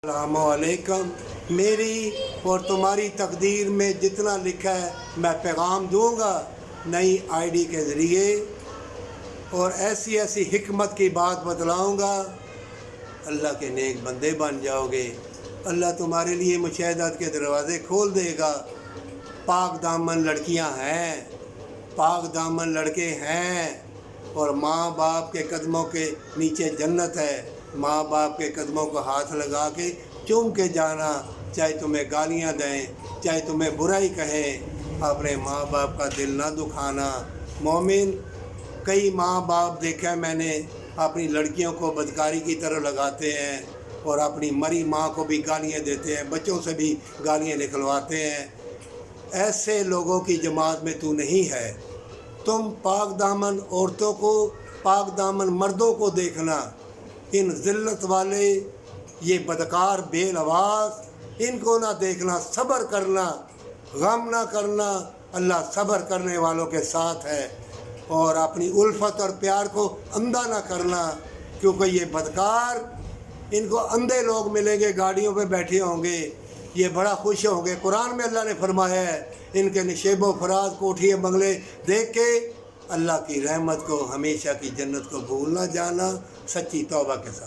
السلام علیکم۔ میری اور تمہاری تقدیر میں جتنا لکھا ہے میں پیغام دوں گا نئی آئی ڈی کے ذریعے، اور ایسی ایسی حکمت کی بات بتلاؤں گا، اللہ کے نیک بندے بن جاؤ گے۔ اللہ تمہارے لیے مشاہدات کے دروازے کھول دے گا۔ پاک دامن لڑکیاں ہیں، پاک دامن لڑکے ہیں، اور ماں باپ کے قدموں کے نیچے جنت ہے۔ ماں باپ کے قدموں کو ہاتھ لگا کے چوم کے جانا، چاہے تمہیں گالیاں دیں، چاہے تمہیں برائی کہیں، اپنے ماں باپ کا دل نہ دکھانا۔ مومن، کئی ماں باپ دیکھا میں نے اپنی لڑکیوں کو بدکاری کی طرح لگاتے ہیں، اور اپنی مری ماں کو بھی گالیاں دیتے ہیں، بچوں سے بھی گالیاں نکلواتے ہیں۔ ایسے لوگوں کی جماعت میں تو نہیں ہے۔ تم پاک دامن عورتوں کو، پاک دامن مردوں کو دیکھنا، ان ذلت والے، یہ بدکار بے لواز، ان کو نہ دیکھنا، صبر کرنا، غم نہ کرنا۔ اللہ صبر کرنے والوں کے ساتھ ہے، اور اپنی الفت اور پیار کو اندھا نہ کرنا، کیونکہ یہ بدکار، ان کو اندھے لوگ ملیں گے، گاڑیوں پہ بیٹھے ہوں گے، یہ بڑا خوش ہوں گے۔ قرآن میں اللہ نے فرمایا ہے ان کے نشیب و فراز، کوٹھیے بنگلے دیکھ کے اللہ کی رحمت کو، ہمیشہ کی جنت کو بھول نہ جانا۔ سچی توبہ کے ساتھ۔